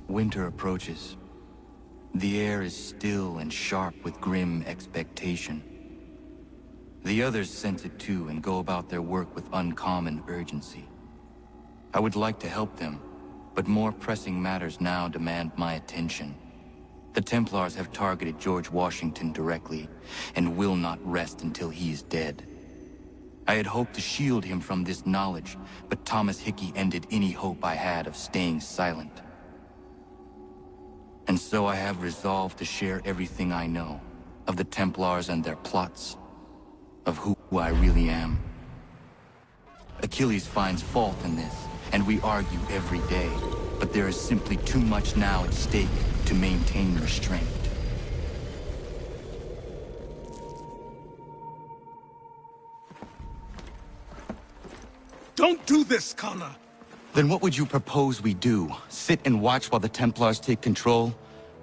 Winter approaches. The air is still and sharp with grim expectation. The others sense it too and go about their work with uncommon urgency. I would like to help them, but more pressing matters now demand my attention. The Templars have targeted George Washington directly, and will not rest until he is dead. I had hoped to shield him from this knowledge, but Thomas Hickey ended any hope I had of staying silent. And so I have resolved to share everything I know, of the Templars and their plots, of who I really am. Achilles finds fault in this, and we argue every day, but there is simply too much now at stake to maintain restraint. Don't do this, Connor! Then what would you propose we do? Sit and watch while the Templars take control?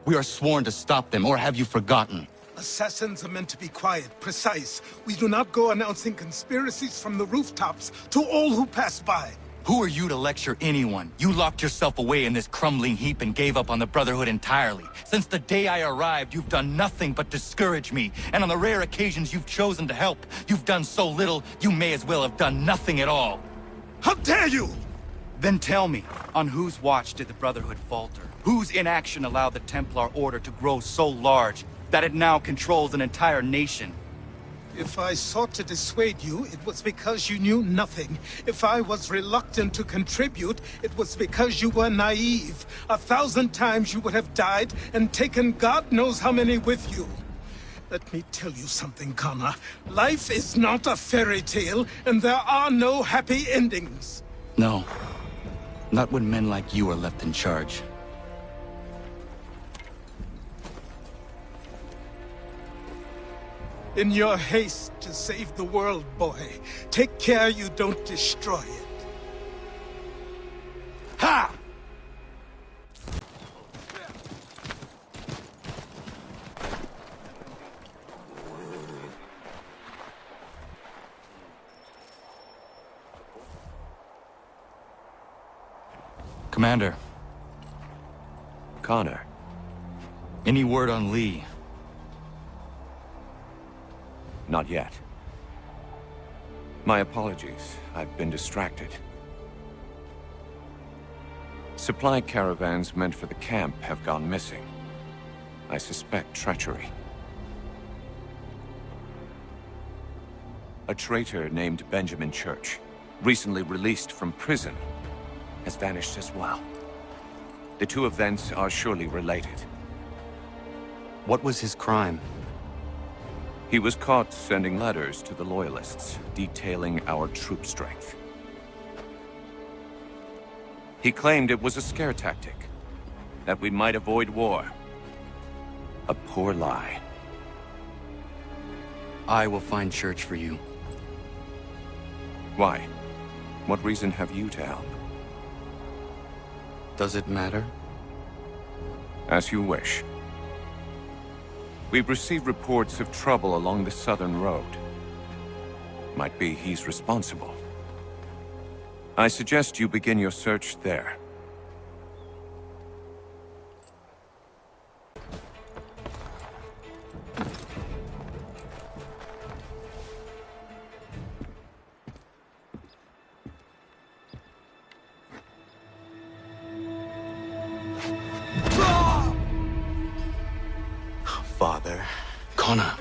We are sworn to stop them, or have you forgotten? Assassins are meant to be quiet, precise. We do not go announcing conspiracies from the rooftops to all who pass by. Who are you to lecture anyone? You locked yourself away in this crumbling heap and gave up on the Brotherhood entirely. Since the day I arrived, you've done nothing but discourage me. And on the rare occasions you've chosen to help, you've done so little, you may as well have done nothing at all. How dare you! Then tell me, on whose watch did the Brotherhood falter? Whose inaction allowed the Templar Order to grow so large that it now controls an entire nation? If I sought to dissuade you, it was because you knew nothing. If I was reluctant to contribute, it was because you were naive. 1,000 times you would have died and taken God knows how many with you. Let me tell you something, Connor. Life is not a fairy tale, and there are no happy endings. No. Not when men like you are left in charge. In your haste to save the world, boy, take care you don't destroy it. Ha! Commander. Connor. Any word on Lee? Not yet. My apologies. I've been distracted. Supply caravans meant for the camp have gone missing. I suspect treachery. A traitor named Benjamin Church, recently released from prison, has vanished as well. The two events are surely related. What was his crime? He was caught sending letters to the Loyalists, detailing our troop strength. He claimed it was a scare tactic, that we might avoid war. A poor lie. I will find Church for you. Why? What reason have you to help? Does it matter? As you wish. We've received reports of trouble along the southern road. Might be he's responsible. I suggest you begin your search there. Father. Connor.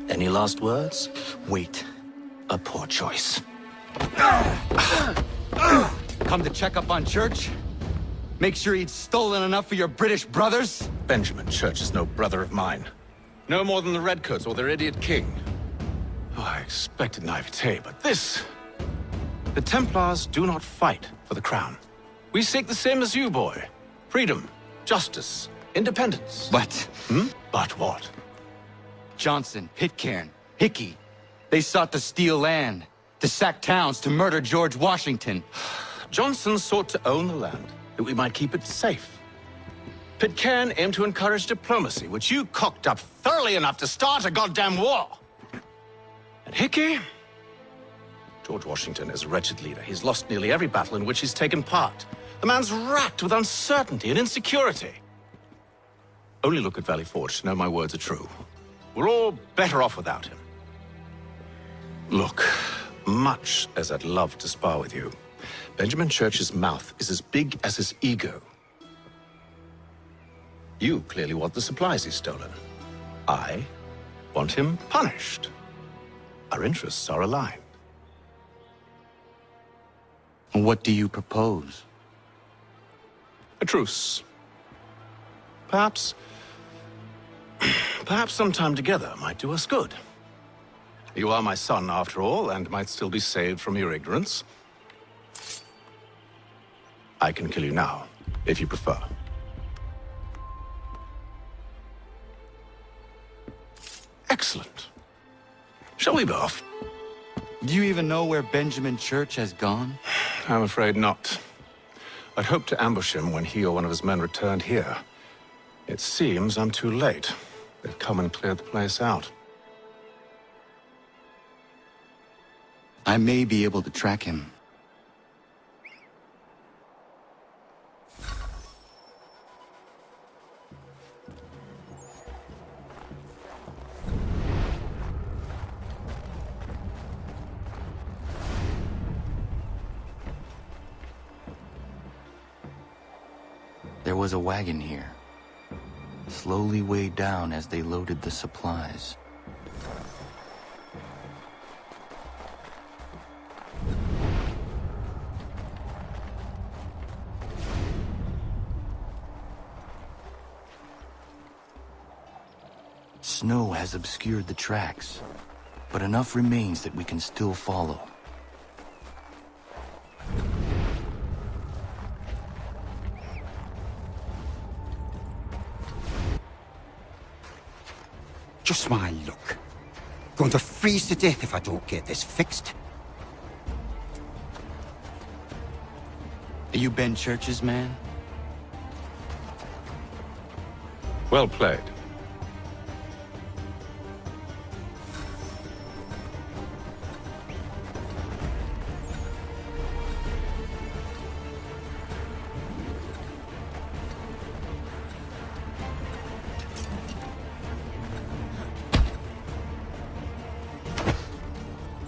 Any last words? Wait. A poor choice. Come to check up on Church? Make sure he'd stolen enough for your British brothers? Benjamin Church is no brother of mine. No more than the Redcoats or their idiot king. Oh, I expected naivete, but this... The Templars do not fight for the crown. We seek the same as you, boy. Freedom, justice, independence. But... But what? Johnson, Pitcairn, Hickey, they sought to steal land, to sack towns, to murder George Washington. Johnson sought to own the land, that we might keep it safe. Pitcairn aimed to encourage diplomacy, which you cocked up thoroughly enough to start a goddamn war. And Hickey? George Washington is a wretched leader. He's lost nearly every battle in which he's taken part. The man's racked with uncertainty and insecurity. Only look at Valley Forge to know my words are true. We're all better off without him. Look, much as I'd love to spar with you, Benjamin Church's mouth is as big as his ego. You clearly want the supplies he's stolen. I want him punished. Our interests are aligned. What do you propose? A truce. Perhaps some time together might do us good. You are my son, after all, and might still be saved from your ignorance. I can kill you now, if you prefer. Excellent. Shall we be off? Do you even know where Benjamin Church has gone? I'm afraid not. I'd hoped to ambush him when he or one of his men returned here. It seems I'm too late. They've come and cleared the place out. I may be able to track him. There was a wagon here, slowly weighed down as they loaded the supplies. Snow has obscured the tracks, but enough remains that we can still follow. Just my luck. Going to freeze to death if I don't get this fixed. Are you Ben Church's man? Well played.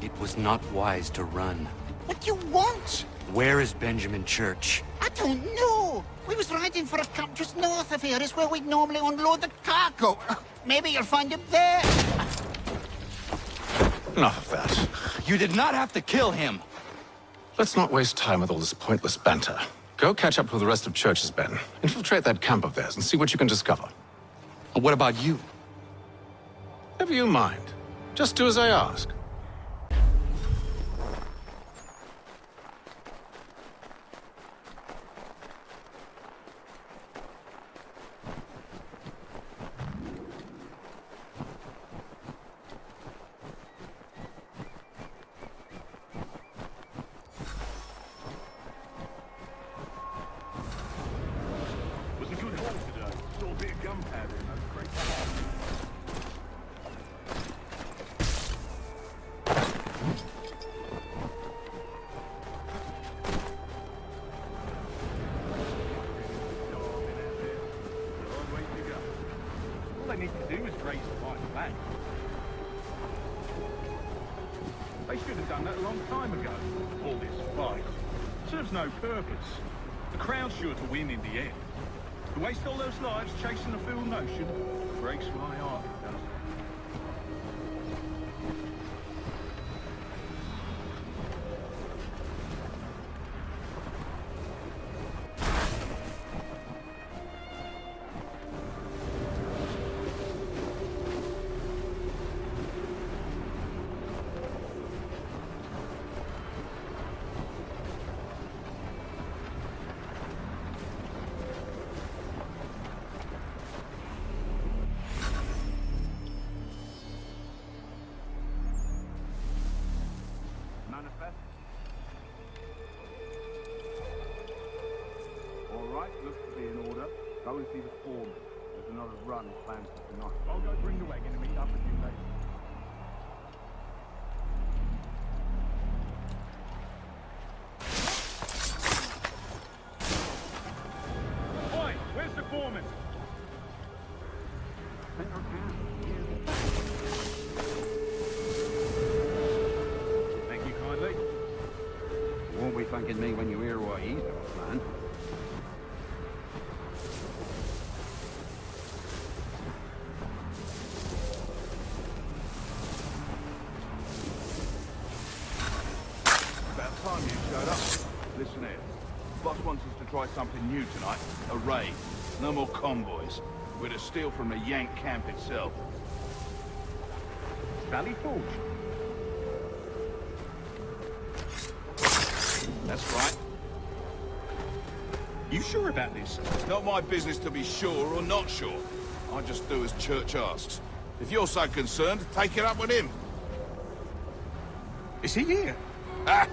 It was not wise to run. What do you want? Where is Benjamin Church? I don't know. We was riding for a camp just north of here. Is where we'd normally unload the cargo. Maybe you'll find him there. Enough of that. You did not have to kill him! Let's not waste time with all this pointless banter. Go catch up with the rest of Church's men. Infiltrate that camp of theirs and see what you can discover. What about you? Never you mind. Just do as I ask. All they need to do is raise the right back. They should have done that a long time ago. All this fight serves no purpose. The crown's sure to win in the end. To waste all those lives chasing a fool notion breaks my heart, it does. Manifest. All right, looks to be in order. Go and see the foreman. There's another run planned for tonight. I'll go bring the wagon and meet up with you later. for me. Thank you kindly. You won't be thanking me when you hear what he's got planned. About time you showed up. Listen here. Boss wants us to try something new tonight. A raid. No more convoys. We're to steal from the Yank camp itself. Valley Forge. That's right. You sure about this? It's not my business to be sure or not sure. I just do as Church asks. If you're so concerned, take it up with him. Is he here? Of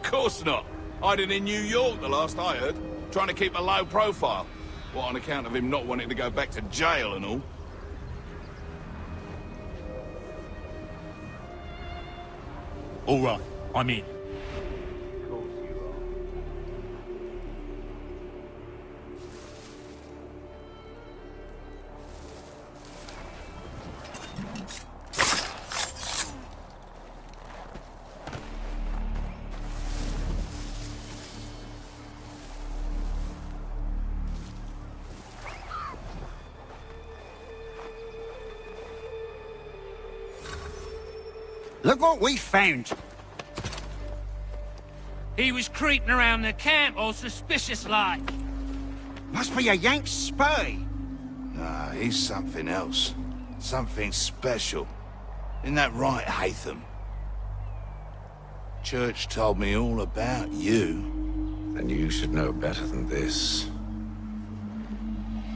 course not. Hiding in New York, the last I heard. Trying to keep a low profile. What, on account of him not wanting to go back to jail and all? All right, I'm in. Of course you are. Look what we found. He was creeping around the camp all suspicious-like. Must be a Yank spy. Nah, he's something else. Something special. Isn't that right, Hatham? Church told me all about you. Then you should know better than this.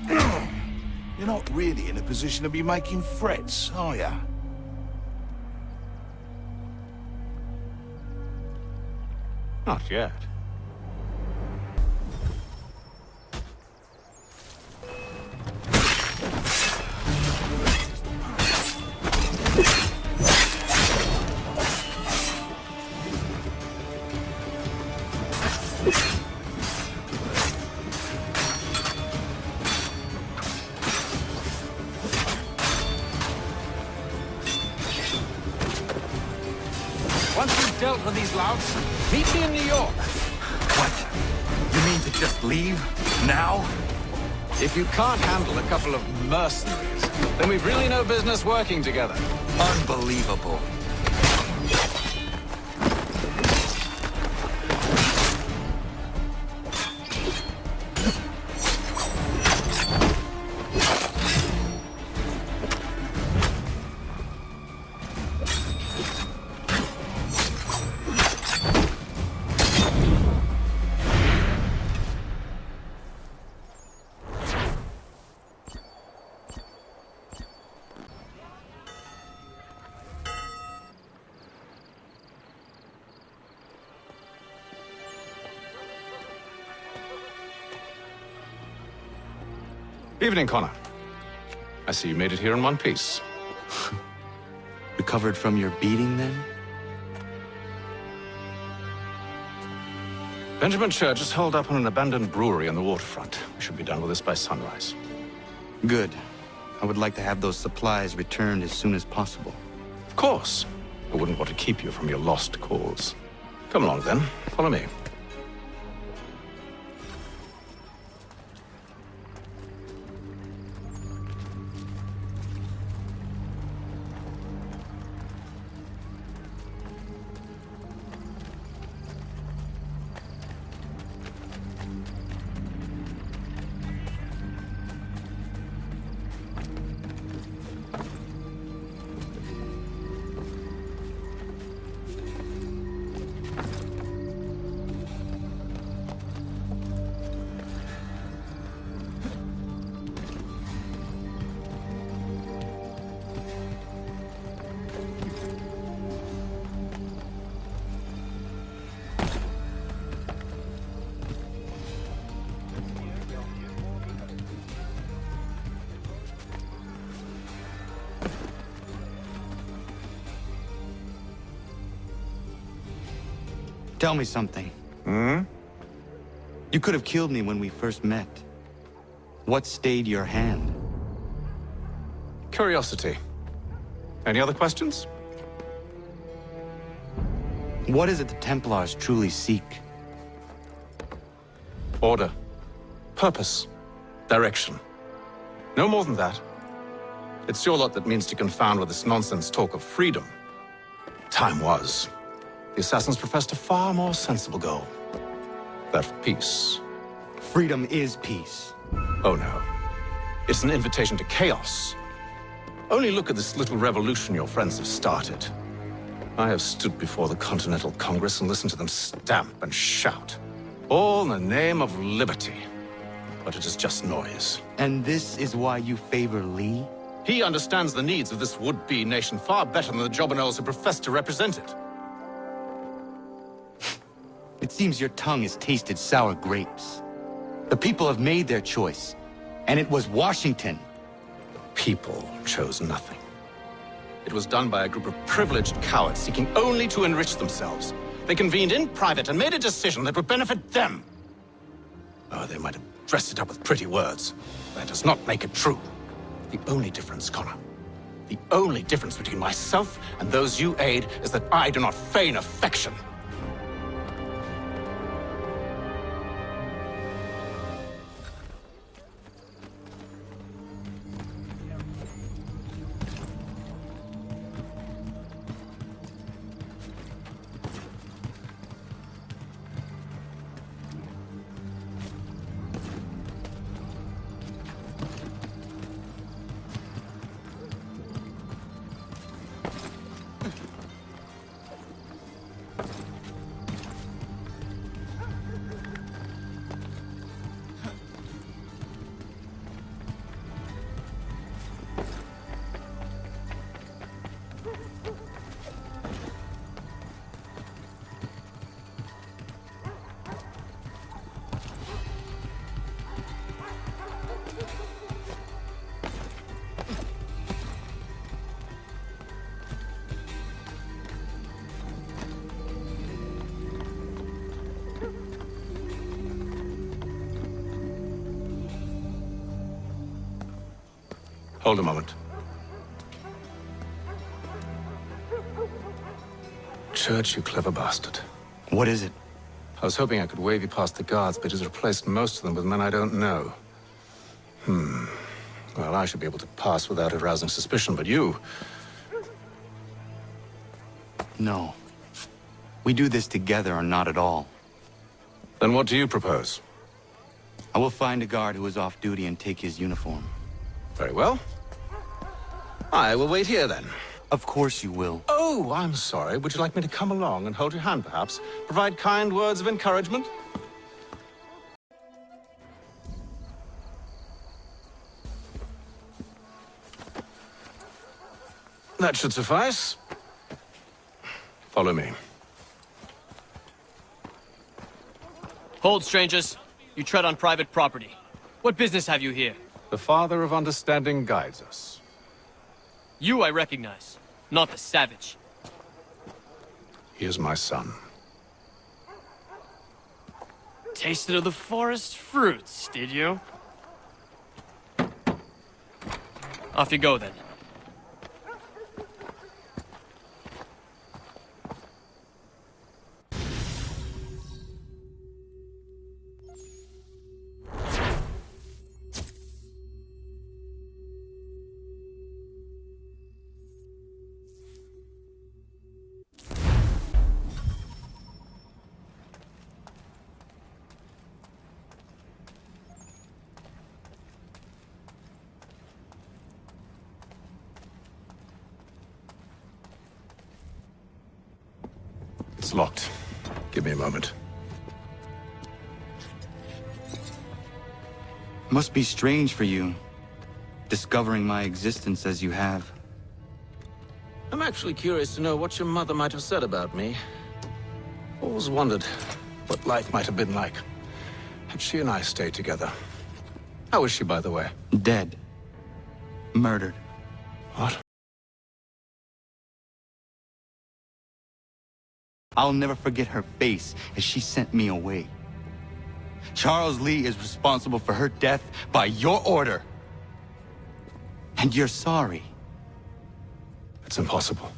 You're not really in a position to be making threats, are ya? Not yet. Once we've dealt with these louts, meet me in New York. What? You mean to just leave? Now? If you can't handle a couple of mercenaries, then we've really no business working together. Unbelievable. Evening, Connor. I see you made it here in one piece. Recovered from your beating, then? Benjamin Church is holed up on an abandoned brewery on the waterfront. We should be done with this by sunrise. Good. I would like to have those supplies returned as soon as possible. Of course. I wouldn't want to keep you from your lost cause. Come along, then. Follow me. Tell me something. You could have killed me when we first met. What stayed your hand? Curiosity. Any other questions? What is it the Templars truly seek? Order. Purpose. Direction. No more than that. It's your lot that means to confound with this nonsense talk of freedom. Time was. The assassins professed a far more sensible goal. That of peace. Freedom is peace. Oh no. It's an invitation to chaos. Only look at this little revolution your friends have started. I have stood before the Continental Congress and listened to them stamp and shout. All in the name of liberty. But it is just noise. And this is why you favor Lee? He understands the needs of this would-be nation far better than the jobberknolls who profess to represent it. It seems your tongue has tasted sour grapes. The people have made their choice, and it was Washington. People chose nothing. It was done by a group of privileged cowards seeking only to enrich themselves. They convened in private and made a decision that would benefit them. Oh, they might have dressed it up with pretty words. That does not make it true. The only difference, Connor, the only difference between myself and those you aid is that I do not feign affection. Hold a moment. Church, you clever bastard. What is it? I was hoping I could wave you past the guards, but he's replaced most of them with men I don't know. Well, I should be able to pass without arousing suspicion, but you... No. We do this together or not at all. Then what do you propose? I will find a guard who is off duty and take his uniform. Very well. I will wait here, then. Of course you will. Oh, I'm sorry. Would you like me to come along and hold your hand, perhaps? Provide kind words of encouragement? That should suffice. Follow me. Hold, strangers. You tread on private property. What business have you here? The Father of Understanding guides us. You I recognize, not the savage. He is my son. Tasted of the forest fruits, did you? Off you go, then. It's locked. Give me a moment. Must be strange for you, discovering my existence as you have. I'm actually curious to know what your mother might have said about me. Always wondered what life might have been like had she and I stayed together. How is she, by the way? Dead. Murdered. What? I'll never forget her face as she sent me away. Charles Lee is responsible for her death by your order. And you're sorry. It's impossible.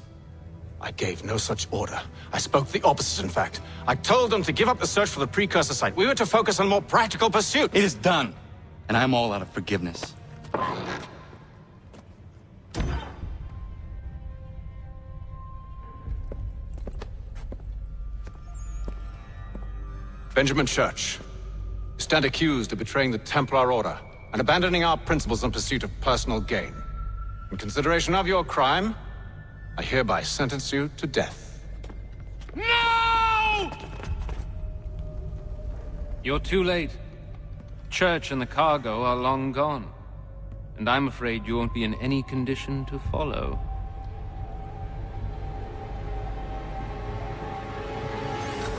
I gave no such order. I spoke the opposite, in fact. I told them to give up the search for the precursor site. We were to focus on more practical pursuit. It is done, and I'm all out of forgiveness. Benjamin Church, you stand accused of betraying the Templar Order and abandoning our principles in pursuit of personal gain. In consideration of your crime, I hereby sentence you to death. No! You're too late. Church and the cargo are long gone. And I'm afraid you won't be in any condition to follow.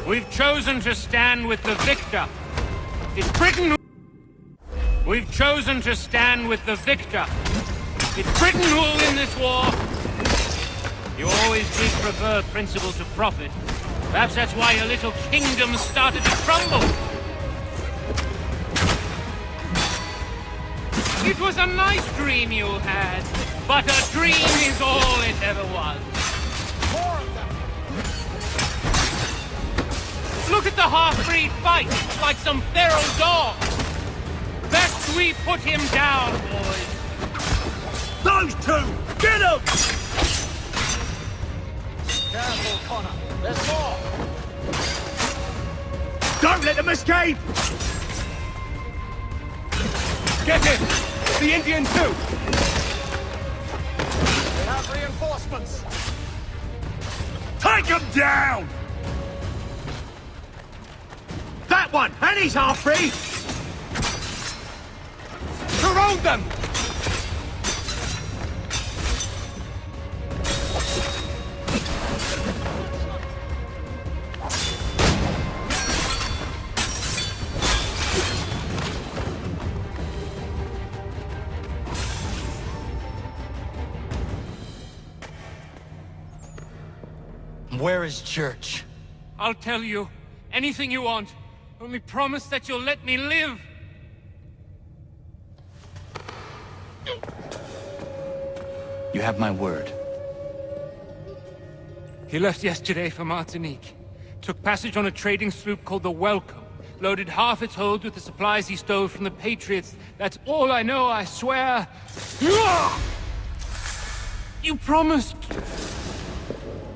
We've chosen to stand with the victor. It's Britain. We've chosen to stand with the victor. It's Britain who will win this war. You always did prefer principle to profit. Perhaps that's why your little kingdom started to crumble. It was a nice dream you had, but a dream is all it ever was. More of them. Look at the half-breed fight, like some feral dog. Best we put him down, boys. Those two! Get them! Careful, Connor. There's more! Don't let them escape! Get him! The Indian too! We have reinforcements! Take them down! That one! And he's half-breed! Surround them! Where is Church? I'll tell you. Anything you want. Only promise that you'll let me live. You have my word. He left yesterday for Martinique. Took passage on a trading sloop called the Welcome. Loaded half its hold with the supplies he stole from the Patriots. That's all I know, I swear. You promised.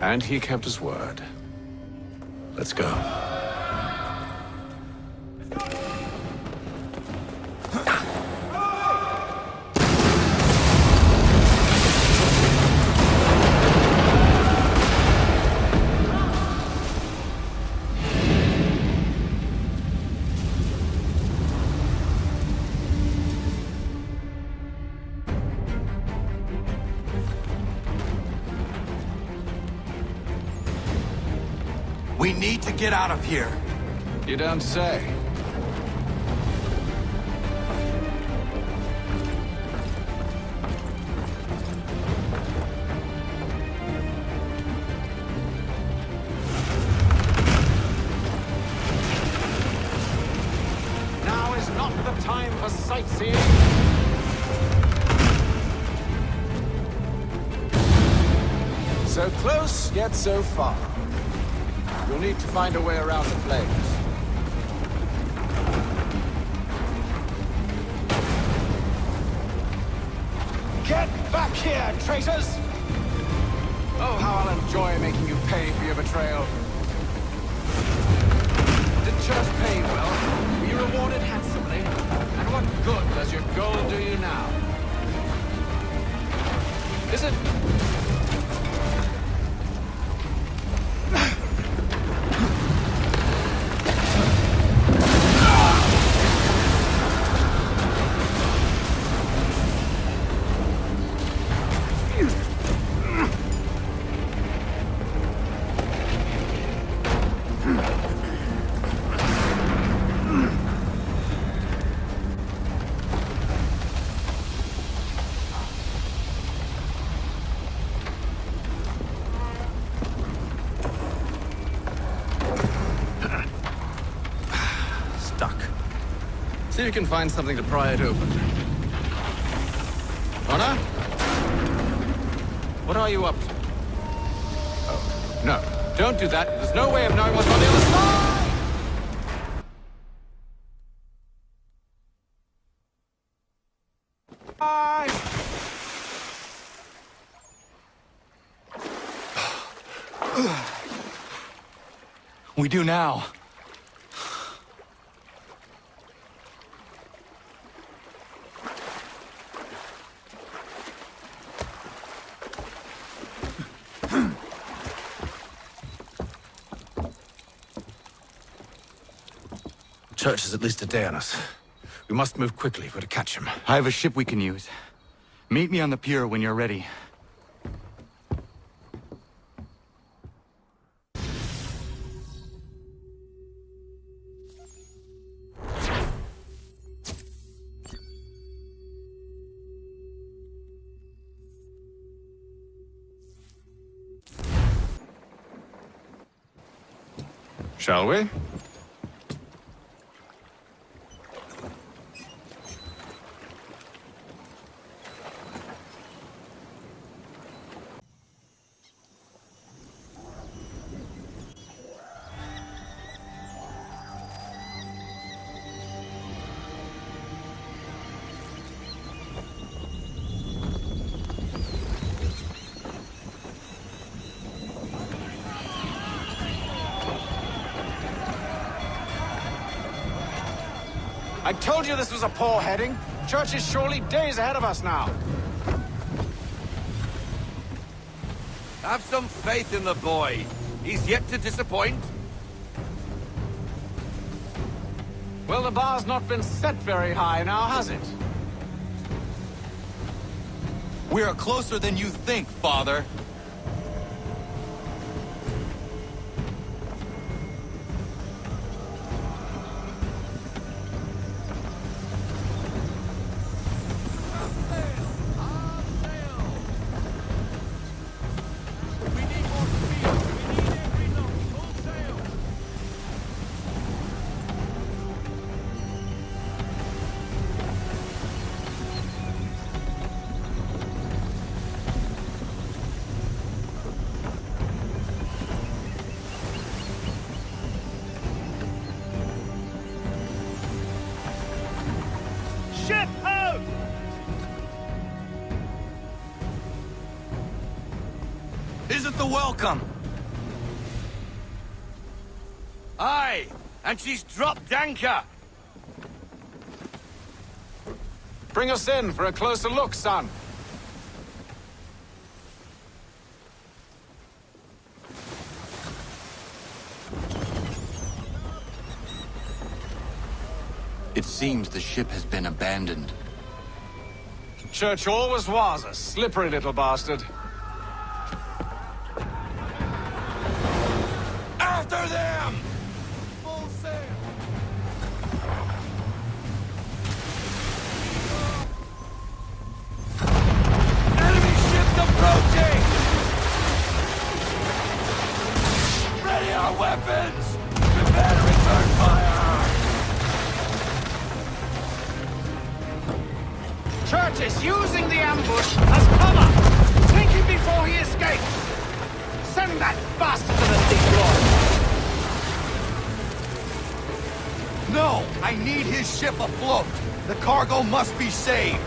And he kept his word. Let's go. We need to get out of here. You don't say. Now is not the time for sightseeing. So close, yet so far. You'll need to find a way around the flames. Get back here, traitors! Oh, how I'll enjoy making you pay for your betrayal. Did Church pay well? Were you rewarded handsomely? And what good does your gold do you now? Is it... See if you can find something to pry it open. Honor? What are you up to? Oh, no. Don't do that. There's no way of knowing what's on the other side! Bye! We do now. Church is at least a day on us. We must move quickly if we're to catch him. I have a ship we can use. Meet me on the pier when you're ready. Shall we? I told you this was a poor heading. Church is surely days ahead of us now. Have some faith in the boy. He's yet to disappoint. Well, the bar's not been set very high now, has it? We're closer than you think, Father. Ship ho! Isn't the welcome? Aye, and she's dropped anchor. Bring us in for a closer look, son. It seems the ship has been abandoned. Church always was a slippery little bastard. After them! Full sail! Enemy ships approaching! Ready our weapons! Prepare to return fire! Church is using the ambush as cover! Take him before he escapes! Send that bastard to the deep water! No! I need his ship afloat! The cargo must be saved!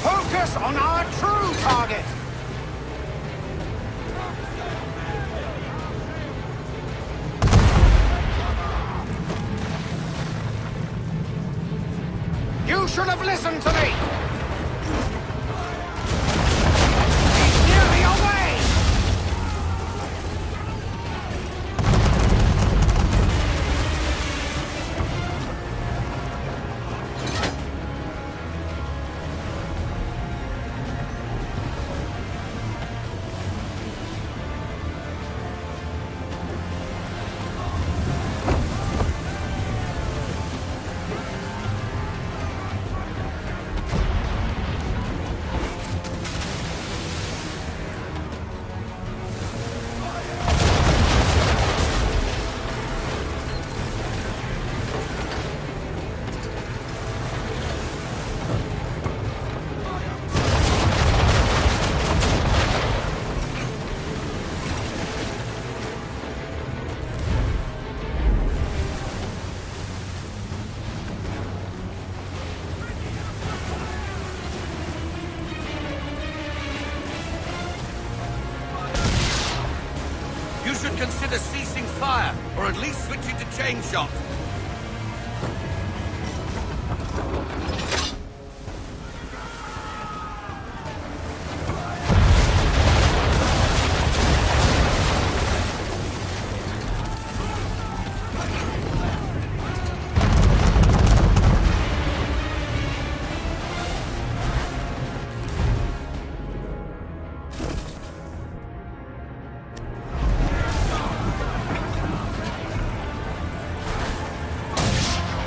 Focus on our true target! You should have listened to me! He's nearly away! should consider ceasing fire, or at least switching to chain shot.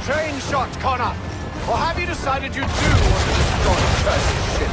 Train shot, Connor! Or have you decided you do want to destroy Percy's ship?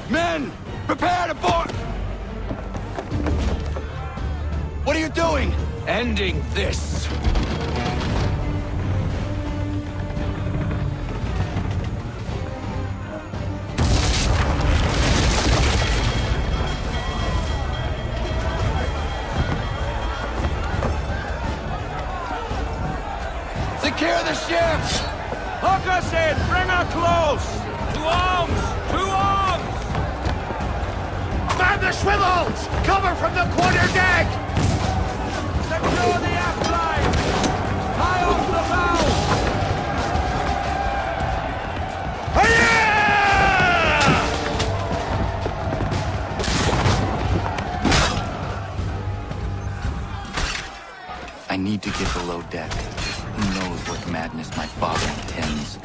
Men! Prepare to board! What are you doing? Ending this. Secure the ship! Hook us in! Bring her close! To arms! To arms! Man the swivels! Cover from the quarter deck! Secure the aft line! High off the bow! Hi-ya! I need to get below deck. Who knows what madness my father intends?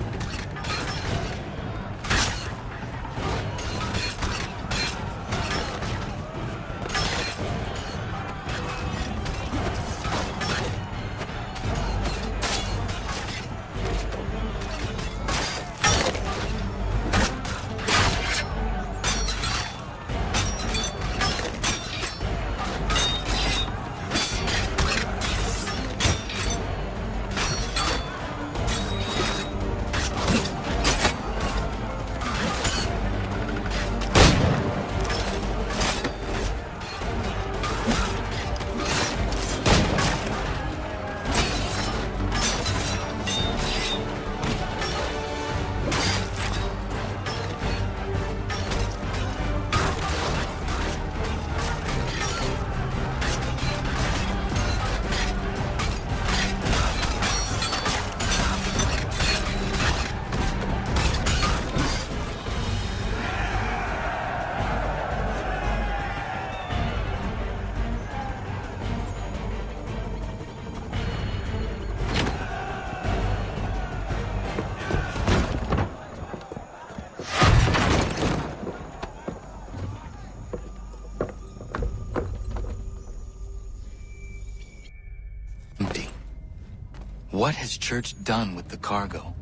What has Church done with the cargo?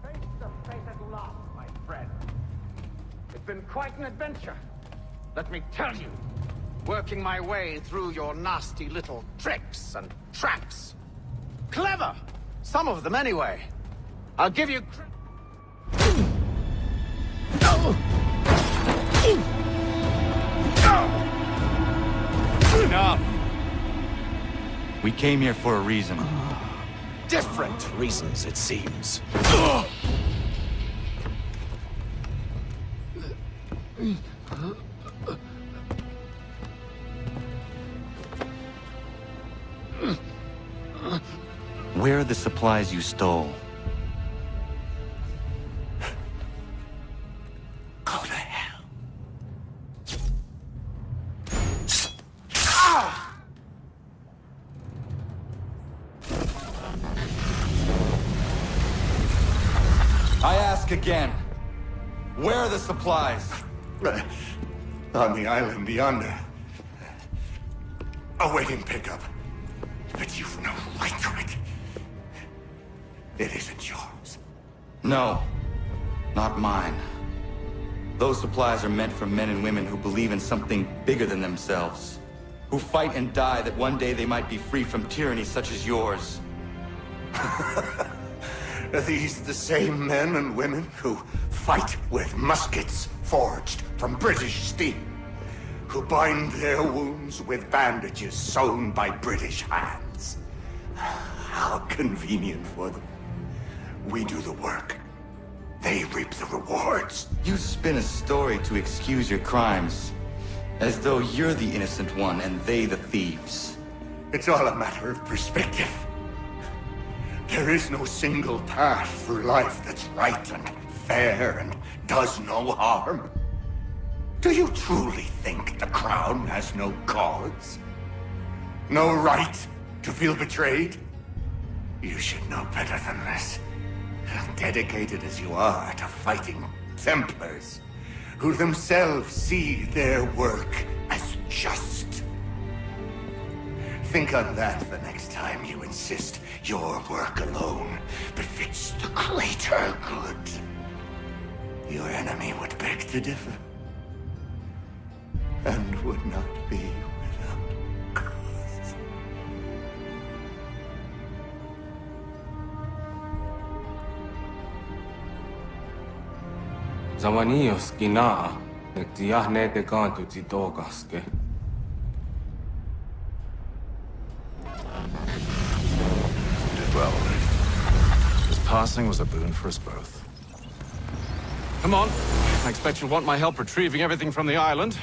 Face to face at last, my friend. It's been quite an adventure. Let me tell you, working my way through your nasty little tricks and traps. Clever! Some of them, anyway. I'll give you Enough! We came here for a reason. Different reasons, it seems. Where are the supplies you stole? Go to hell. I ask again. Where are the supplies? On the island yonder. Awaiting pickup. But you've no right to it. It isn't yours. No, not mine. Those supplies are meant for men and women who believe in something bigger than themselves. Who fight and die that one day they might be free from tyranny such as yours. Are these the same men and women who fight with muskets forged from British steel? Who bind their wounds with bandages sewn by British hands? How convenient for them. We do the work. They reap the rewards. You spin a story to excuse your crimes, as though you're the innocent one and they the thieves. It's all a matter of perspective. There is no single path through life that's right and fair and does no harm. Do you truly think the Crown has no cause? No right to feel betrayed? You should know better than this. Dedicated as you are to fighting Templars, who themselves see their work as just. Think on that the next time you insist your work alone befits the greater good. Your enemy would beg to differ, and would not be without cause. Zamanios kina nektiahne te kantu titokaske. Did well. His passing was a boon for us both. Come on. I expect you'll want my help retrieving everything from the island.